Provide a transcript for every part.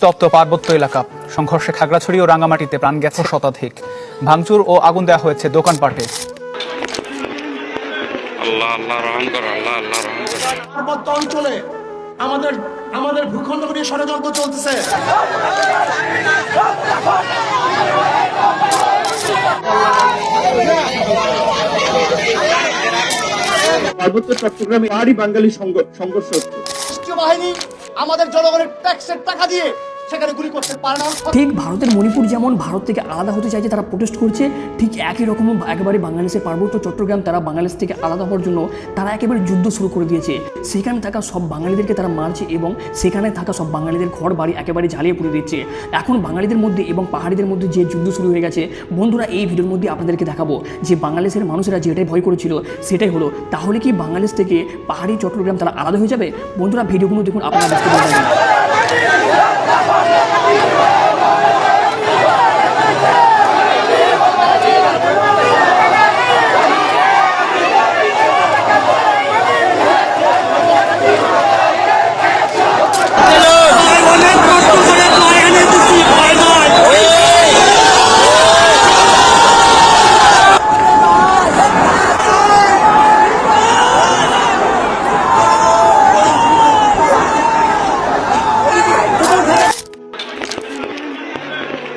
উত্তপ্ত পার্বত্য এলাকা, সংঘর্ষে খাগড়াছড়ি ও রাঙ্গামাটিতে প্রাণ গেছে শতাধিক। ভাঙচুর ও আগুন দেওয়া হয়েছে দোকানপাটে। পার্বত্য অঞ্চলে আমাদের ভূখণ্ড নিয়ে ষড়যন্ত্র চলতেছে। পার্বত্য চট্টগ্রামে পাহাড়ি বাঙালি সংঘর্ষ হচ্ছে। রাষ্ট্রীয় বাহিনী আমাদের জনগণের ট্যাক্সের টাকা দিয়ে সেখানে গুলি করতে পারে না। ঠিক ভারতের মণিপুর যেমন ভারত থেকে আলাদা হতে চাইছে, তারা প্রোটেস্ট করছে, ঠিক একই রকম একেবারে বাংলাদেশের পার্বত্য চট্টগ্রাম তারা বাংলাদেশ থেকে আলাদা হওয়ার জন্য তারা একেবারে যুদ্ধ শুরু করে দিয়েছে। সেখানে থাকা সব বাঙালিদেরকে তারা মারছে এবং সেখানে থাকা সব বাঙালিদের ঘর বাড়ি একেবারে জ্বালিয়ে পুড়ে দিচ্ছে। এখন বাঙালিদের মধ্যে এবং পাহাড়িদের মধ্যে যে যুদ্ধ শুরু হয়ে গেছে, বন্ধুরা এই ভিডিওর মধ্যে আপনাদেরকে দেখাবো যে বাংলাদেশের মানুষেরা যেটাই ভয় করেছিল সেটাই হলো। তাহলে কি বাংলাদেশ থেকে পাহাড়ি চট্টগ্রাম তারা আলাদা হয়ে যাবে? বন্ধুরা ভিডিওগুলো দেখুন, আপনারা বুঝতে পারবেন।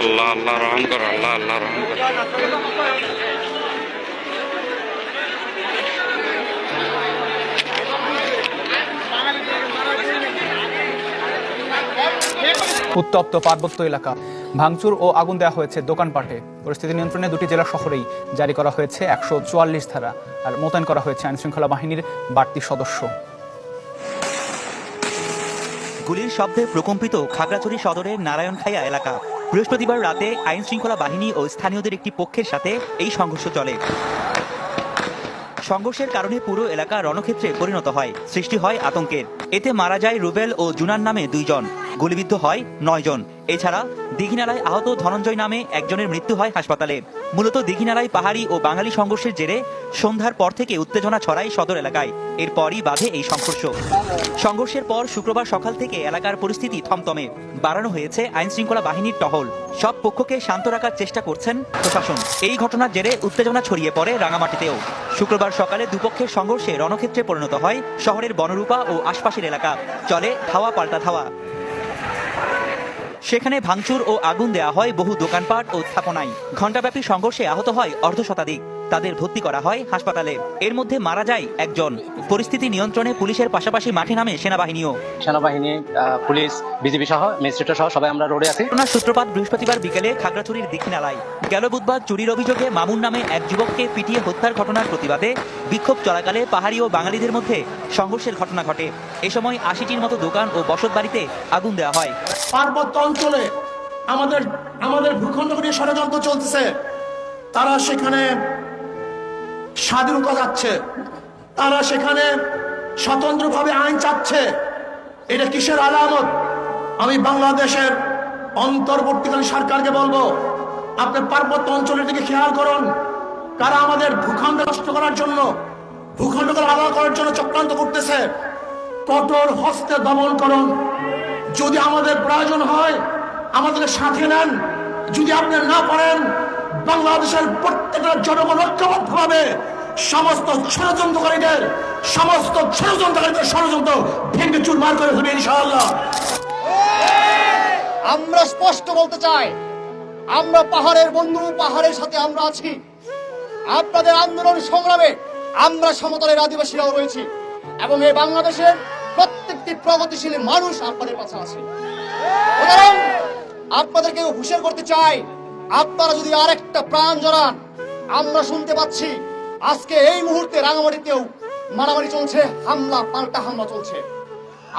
আল্লাহ রহম কর, আল্লাহ রহম কর। উত্তপ্ত পার্বত্য এলাকা, ভাঙচুর ও আগুন দেওয়া হয়েছে দোকানপাটে। পরিস্থিতি নিয়ন্ত্রণে দুটি জেলা শহরেই জারি করা হয়েছে 144 ধারা, আর মোতায়েন করা হয়েছে আইনশৃঙ্খলা বাহিনীর বাড়তি সদস্য। গুলির শব্দে প্রকম্পিত খাগড়াছড়ি সদরের নারায়ণখাইয়া এলাকা। বৃহস্পতিবার রাতে আইন শৃঙ্খলা বাহিনী ও স্থানীয়দের একটি পক্ষের সাথে এই সংঘর্ষ চলে। সংঘর্ষের কারণে পুরো এলাকা রণক্ষেত্রে পরিণত হয়, সৃষ্টি হয় আতঙ্কের। এতে মারা যায় রুবেল ও জুনান নামে 2 জন, গুলিবিদ্ধ হয় 9 জন। এছাড়া দীঘিনালায় আহত ধনঞ্জয় নামে একজনের মৃত্যু হয় হাসপাতালে। মূলত দীঘিনালায় পাহাড়ি ও বাঙালি সংঘর্ষের জেরে সন্ধ্যার পর থেকে উত্তেজনা ছড়ায় সদর এলাকায়। এরপরই বাধে এই সংঘর্ষ। সংঘর্ষের পর শুক্রবার সকাল থেকে এলাকার পরিস্থিতি থমথমে। বাড়ানো হয়েছে আইন শৃঙ্খলা বাহিনীর টহল। সব পক্ষকে শান্ত রাখার চেষ্টা করছেন প্রশাসন। এই ঘটনার জেরে উত্তেজনা ছড়িয়ে পড়ে রাঙামাটিতেও। শুক্রবার সকালে দুপক্ষের সংঘর্ষে রণক্ষেত্রে পরিণত হয় শহরের বনরূপা ও আশপাশের এলাকা। চলে ধাওয়া পাল্টা ধাওয়া। সেখানে ভাঙচুর ও আগুন দেওয়া হয় বহু দোকানপাট ও স্থাপনায়। ঘণ্টাব্যাপী সংঘর্ষে আহত হয় অর্ধশতাধিক। তাদের ভর্তি করা হয় হাসপাতালে। এর মধ্যে মারা যায় 1 জন। পরিস্থিতি নিয়ন্ত্রণে পুলিশের পাশাপাশি মাঠে নামে সেনাবাহিনীও। সেনাবাহিনী, পুলিশ, বিজিবি সহ ম্যাজিস্ট্রেট সহ সবাই আমরা রোডে আছি। ঘটনার সূত্রপাত বৃহস্পতিবার বিকেলে খাগড়াছড়ির দীঘিনালায়। গেল বুধবার চুরির অভিযোগে মামুন নামে এক যুবককে পিটিয়ে হত্যার ঘটনার প্রতিবাদে বিক্ষোভ চলাকালে পাহাড়ি ও বাঙালিদের মধ্যে সংঘর্ষের ঘটনা ঘটে। এ সময় 80টির মতো দোকান ও বসত বাড়িতে আগুন দেওয়া হয়। পার্বত্য অঞ্চলে আমাদের ভূখণ্ড নিয়ে ষড়যন্ত্র চলতেছে। তারা সেখানে স্বাধীনতা যাচ্ছে, তারা সেখানে স্বতন্ত্রভাবে আইন চাচ্ছে। এটা কিসের আলামত? আমি বাংলাদেশের অন্তর্বর্তীকালীন সরকারকে বলবো, আপনি পার্বত্য অঞ্চলের দিকে খেয়াল করুন। কারা আমাদের ভূখণ্ড নষ্ট করার জন্য, ভূখণ্ডকে আলাদা করার জন্য চক্রান্ত করতেছে। কঠোর হস্তে দমন করুন। যদি আমাদের প্রয়োজন হয় আমাদের সাথে নেন। যদি আপনি না পারেন, বাংলাদেশের প্রত্যেকটা জনগণ ঐক্যবদ্ধভাবে সমস্ত ষড়যন্ত্রকারীদের ষড়যন্ত্র ভেঙে চুরমার করে ফেলবে ইনশাআল্লাহ। আমরা স্পষ্ট বলতে চাই, আমরা পাহাড়ের বন্ধু, পাহাড়ের সাথে আমরা আছি। আপনাদের আন্দোলন সংগ্রামে আমরা সমতলের আদিবাসীরাও রয়েছি এবং এই বাংলাদেশের প্রত্যেকটি প্রগতিশীল মানুষ আপনাদের পাশে আছে। আপনাদেরকে হুঁশিয়ার করতে চাই, আপনারা যদি আরেকটা প্রাণ জড়ান, আমরা শুনতে পাচ্ছি আজকে এই মুহূর্তে রাঙামাটিতেও মারামারি চলছে, হামলা পাল্টা হামলা চলছে।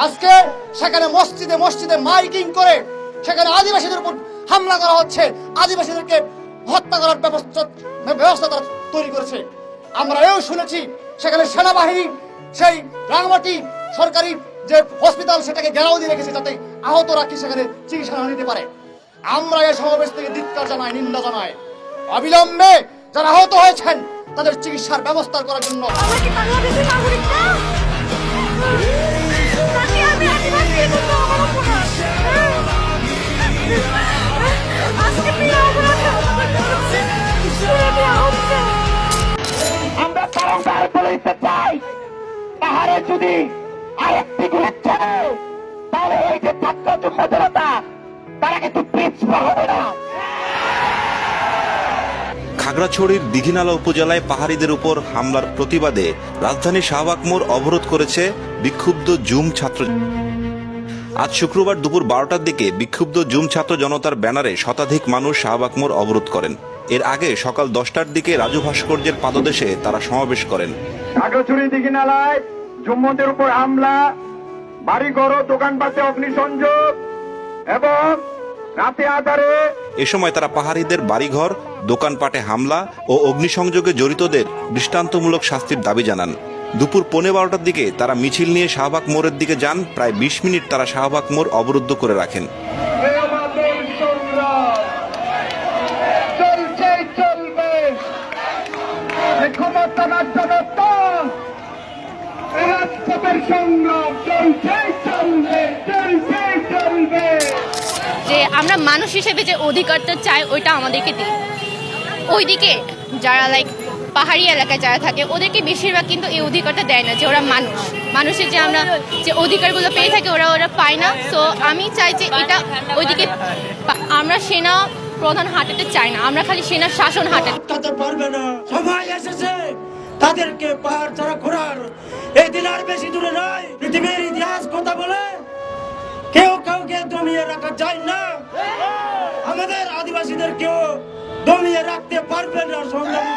আজকে সেখানে মসজিদে মাইকিং করে সেখানে আদিবাসীদের উপর হামলা করা হচ্ছে, আদিবাসীদেরকে হত্যা করার ব্যবস্থা তারা তৈরি করেছে। আমরা এও শুনেছি সেখানে সেনাবাহিনী সেই রাঙামাটি সরকারি যে হসপিটাল সেটাকে ঘেরাও দিয়ে রেখেছে যাতে আহতরা কি সেখানে চিকিৎসা না নিতে পারে। আমরা এই সমাবেশ থেকে ধিক্কার জানাই, নিন্দা জানাই। অবিলম্বে যারা আহত হয়েছেন তাদের চিকিৎসার ব্যবস্থা করার জন্য বলতে চাই, পাহাড়ে যদি আরেকটি গুলি চলে তাহলে এই যে ছাত্র যুব জনতা তারা কিন্তু পিছপা হবে না। খাগড়াছড়ির দীঘিনালা উপজেলায় পাহাড়িদের উপর হামলার প্রতিবাদে রাজধানী শাহবাগ মোড় অবরোধ করেছে বিক্ষুব্ধ জুম ছাত্র। আজ শুক্রবার দুপুর 12টার দিকে বিক্ষুব্ধ জুম ছাত্র জনতার ব্যানারে শতাধিক মানুষ শাহবাগ মোড় অবরোধ করেন। এর আগে সকাল 10টার দিকে রাজু ভাস্কর্যের পাদদেশে তারা সমাবেশ করেন। খাগড়াছড়ি দীঘিনালায় জুম্মদের উপর হামলা, বাড়িঘর ও দোকানপাটে অগ্নিসংযোগ এবং রাতে আধারে এ সময় তারা পাহাড়িদের বাড়িঘর, দোকানপাটে হামলা ও অগ্নিসংযোগে জড়িতদের দৃষ্টান্তমূলক শাস্তির দাবি জানান। দুপুর 12:15টার দিকে তারা মিছিল নিয়ে শাহবাগ মোড়ের দিকে যান। প্রায় 20 মিনিট তারা শাহবাগ মোড় অবরুদ্ধ করে রাখেন। যে আমরা মানুষ হিসেবে যে অধিকারটা চাই ওইটা আমাদেরকে দিই। ওইদিকে যারা পাহাড়ি এলাকায় যারা থাকে ওদেরকে বেশিরভাগ কিন্তু এই অধিকারটা দেয় না, যে ওরা মানুষের যে আমরা যে অধিকারগুলো পেয়ে থাকি ওরা পায় না। সো আমি চাই যে এটা ওইদিকে আমরা সেনা প্রধান হাঁটাতে চাই না, আমরা খালি সেনা শাসন হাঁটাতে পারবে না। সময় এসেছে তাদেরকে পাহাড় ছাড়া ঘোরার। এই দিন আর বেশি দূরে নয়। পৃথিবীর ইতিহাস কথা বলে কেউ কাউকে দমিয়ে রাখা যায় না। আমাদের আদিবাসীদের কেউ দমিয়ে রাখতে পারবে না। সংগ্রামী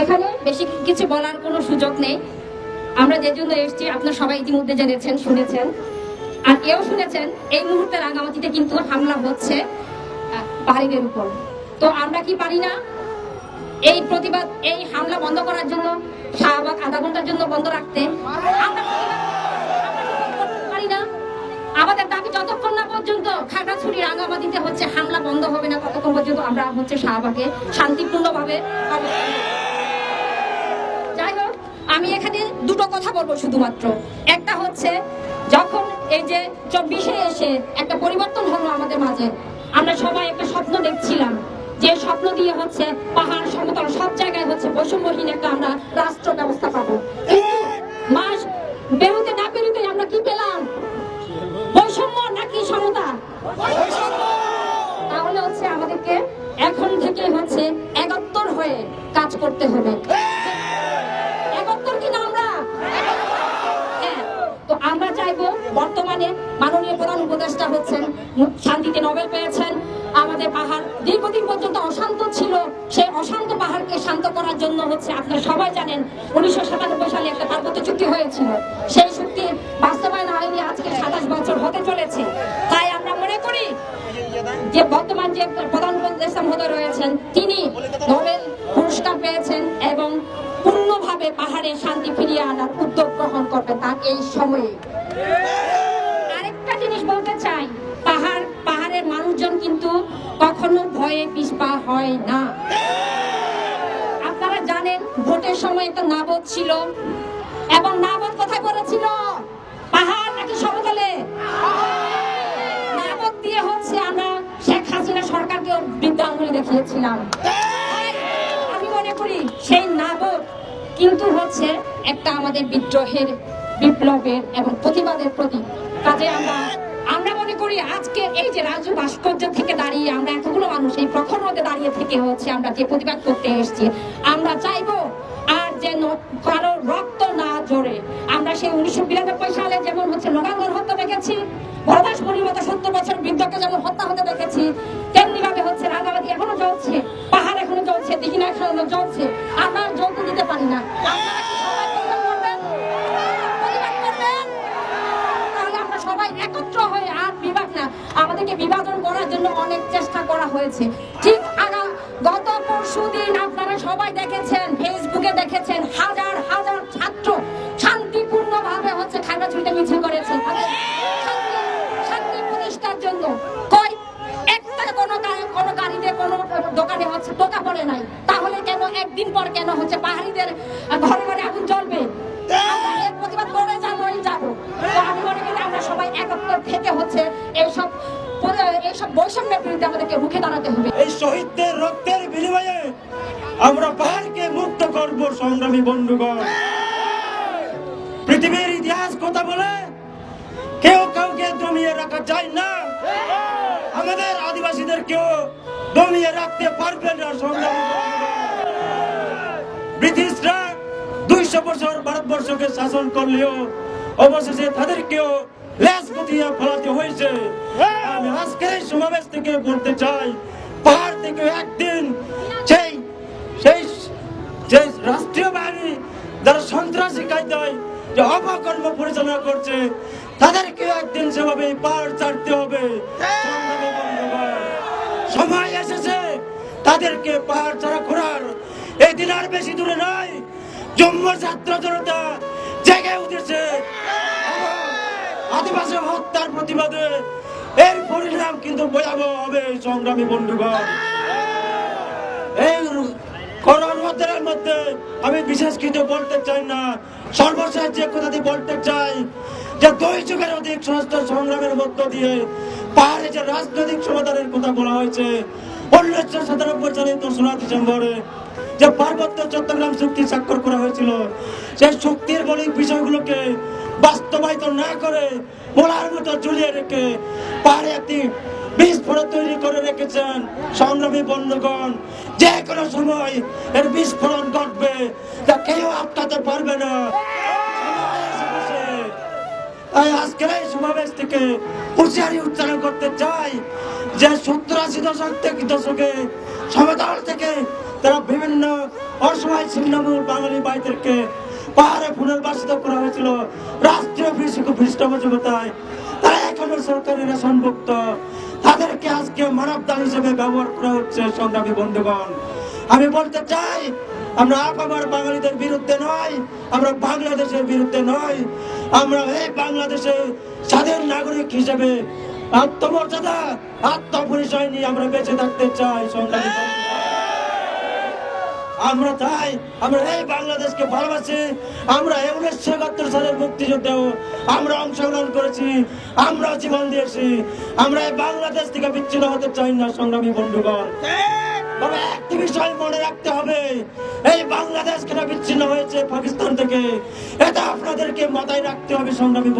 এখানে বেশি কিছু বলার কোনো সুযোগ নেই। আমরা যে জন্য এসেছি আপনারা সবাই ইতিমধ্যে জেনেছেন, শুনেছেন, আর এও শুনেছেন এই মুহূর্তে রাঙামাটিতে কিন্তু হামলা হচ্ছে পাহাড়িদের উপর। তো আমরা কি পারি না এই প্রতিবাদ, এই হামলা বন্ধ করার জন্য শাহবাগ আধা ঘন্টার জন্য বন্ধ রাখতে? পারি না। আমাদের দাবি যতক্ষণ না পর্যন্ত খাগড়াছড়ি রাঙামাটিতে হচ্ছে হামলা বন্ধ হবে না ততক্ষণ পর্যন্ত আমরা হচ্ছে শাহবাগে শান্তিপূর্ণভাবে। যাই হোক, আমি এখানে দুটো কথা বলবো শুধুমাত্র। একটা হচ্ছে যখন এই যে 24-এ এসে একটা পরিবর্তন হলো আমাদের মাঝে, আমরা সবাই একটা স্বপ্ন দেখছিলাম, যে স্বপ্ন দিয়ে হচ্ছে পাহাড় সমতল সব জায়গায় হচ্ছে বৈষম্যহীন একটা আমরা রাষ্ট্র ব্যবস্থা পাবো। কিন্তু মাস বেরোতে না বেরোতে আমরা কি পেলাম? বৈষম্য নাকি সমতা? তাহলে হচ্ছে আমাদেরকে এখন থেকে হচ্ছে একাত্তর হয়ে কাজ করতে হবে। একাত্তর কিনা আমরা? হ্যাঁ। তো আমরা চাইবো বর্তমানে মাননীয় প্রধান উপদেষ্টা হচ্ছেন, শান্তিতে নোবেল পেয়েছেন। আমাদের পাহাড় দীর্ঘদিন পর্যন্ত অশান্ত ছিল, সেই অশান্ত পাহাড়কে শান্ত করার জন্য হচ্ছে আপনারা সবাই জানেন 1997 সালে একটা পার্বত্য চুক্তি হয়েছিল। সেই চুক্তি বাস্তবায়ন হয়নি, আজকে 27 বছর হতে চলেছে। তাই আমরা মনে করি যে বর্তমান যে প্রধান উপদেষ্টা মহোদয় রয়েছেন তিনি নোবেল পুরস্কার পেয়েছেন এবং পূর্ণভাবে পাহাড়ে শান্তি ফিরিয়ে আনার উদ্যোগ গ্রহণ করবে তার এই সময়ে। আরেকটা জিনিস বলতে চাই, পাহাড়ের মানুষজন কিন্তু কখনো ভয়ে পিছপা হয় না। আপনারা জানেন ভোটের সময় একটা নাবদ ছিল, এবং নাবদ কোথায় পড়েছিল? পাহাড় নাকি সমতলে? নাবদ দিয়ে হচ্ছে আমরা শেখ হাসিনা সরকারকেও বৃদ্ধাঙ্গুলি দেখিয়েছিলাম। আমি মনে করি সেই নাবদ কিন্তু হচ্ছে একটা আমাদের বিদ্রোহের, বিপ্লবের এবং প্রতিবাদের প্রতীক। কাজে আমরা মনে করি আজকে এই যে রাজু ভাস্কর্য থেকে দাঁড়িয়ে আমরা এতগুলো মানুষ এই প্রখর রোদে দাঁড়িয়ে থেকে হচ্ছে আমরা যে প্রতিবাদ করতে এসেছি, আমরা চাইবো আর যেন কারো রক্ত না জড়ে। আমরা সেই 1992 সালে যেমন হচ্ছে লোগাঙ্গর হত্যা দেখেছি, ভরদাস মতো 70 বছর বৃদ্ধকে যেমন হত্যা হতে দেখেছি, তেমনি ভাবে হচ্ছে রাঙামাটি এখনো জ্বলছে, পাহাড় এখনো জ্বলছে, দীঘিনা এখনো জ্বলছে। আমরা জ্বলতে দিতে পারি না। সবাই একত্র হয়ে আর বিভাগ না, আমাদেরকে বিভাজন করার জন্য অনেক চেষ্টা করা হয়েছে। ঠিক গত পরশুদিন আপনারা সবাই দেখেছেন, ফেসবুকে দেখেছেন, হাজার হাজার ছাত্র শান্তিপূর্ণভাবে খাগড়াছড়িতে মিছিল করেছে শান্তি প্রতিষ্ঠার জন্য। কই একটা কোনো গাড়িতে কোনো দোকানে টোকা পড়ে নাই, তাহলে কেন একদিন পর কেন পাহাড়িদের ঘরে ঘরে আগুন জ্বলবে? আমরা এর প্রতিবাদ করে যাবোই যাবো। তো আমি মনে করি আমরা সবাই একত্র থেকে এইসব বৈষম্যের বিরুদ্ধে আমাদেরকে রুখে দাঁড়াতে হবে। এই শহীদদের রক্তের বিনিময়ে আমরা পাহাড়কে মুক্ত করব সংগ্রামী বন্ধুগণ। পৃথিবীর ইতিহাস কথা বলে কেউ কাউকে দমিয়ে রাখা যায় না। আমাদের আদিবাসীদের কেউ দমিয়ে রাখতে পারবে না সংগ্রামী বন্ধুগণ। ব্রিটিশরা 200 বছর ভারতবর্ষকে শাসন করলেও অবশেষে তাদেরকেও লেজ গুটিয়ে ফেলাতে হয়েছে। আমি আজকে এই সমাবেশ থেকে বলতে চাই, পাহাড় থেকে একদিন সেই রাষ্ট্রীয় বাহিনী যারা সন্ত্রাসী কায়দায় যে অপকর্ম পরিচালনা করছে তাদেরকে একদিন সেভাবে পাহাড় ছাড়তে হবে। সময় এসেছে তাদেরকে পাহাড় ছাড়া করার। এই দিন আর বেশি দূরে নয়, জম্মু ছাত্র জনতা জেগে উঠেছে। আদিবাসী হত্যার প্রতিবাদে এর পরিণাম কিন্তু ভয়াবহ হবে সংগ্রামী বন্ধুগণ। এই করোনার মধ্যে আমি বিশেষ কিছু বলতে চাই না, সর্বশেষ যে কথাটি বলতে চাই যে 2 যুগের অধিক সশস্ত্র সংগ্রামের মধ্য দিয়ে পাহাড়ে যে রাজনৈতিক সমাধানের কথা বলা হয়েছে 1997 সালের 2 ডিসেম্বরে যে পার্বত্য চট্টগ্রাম চুক্তি স্বাক্ষর করা হয়েছিল, সেই চুক্তির মৌলিক বিষয়গুলোকে বাস্তবায়িত না করে মোলার মতো ঝুলিয়ে রেখে পাহাড়ে একটি বিস্ফোরণ তৈরি করে রেখেছেন সংগ্রামী বন্ধুগণ। যে কোনো সময় এর বিস্ফোরণ ঘটবে, তা কেউ আটকাতে পারবে না। তাই আজকের এই সমাবেশ থেকে হুঁশিয়ারি উচ্চারণ করতে চাই যে 70-80 দশকে সমতল থেকে তারা বিভিন্ন অসহায় ছিন্নমূল বাঙালি ভাইদেরকে পাহাড়ে পুনর্বাসিত করা হয়েছিল রাষ্ট্রীয় পৃষ্ঠপোষকতায়। তারা এখনো সরকারি রেশনভুক্ত, তাদেরকে আজকে মানবদান হিসেবে ব্যবহার করা হচ্ছে সংগ্রামী বন্ধুগণ। আমি বলতে চাই, আমরা আপামর বাঙালিদের বিরুদ্ধে নয়, আমরা বাংলাদেশের বিরুদ্ধে নয়, আমরা এই বাংলাদেশে স্বাধীন নাগরিক হিসেবে আত্মমর্যাদা আত্মপরিচয় নিয়ে আমরা বেঁচে থাকতে চাই সংগ্রামী বন্ধুগণ। আমরা চাই, আমরা এই বাংলাদেশকে ভালোবাসি। আমরা 1971 সালের মুক্তিযুদ্ধেও আমরা অংশগ্রহণ করেছি, আমরা জীবন দিয়েছি। আমরা এই বাংলাদেশ থেকে বিচ্ছিন্ন হতে চাই না সংগ্রামী বন্ধুগণ। তবে একটি বিষয় মনে রাখতে হবে, এই বাংলাদেশ কেন বিচ্ছিন্ন হয়েছে পাকিস্তান থেকে, এটা আপনাদেরকে মাথায় রাখতে হবে সংগ্রামী।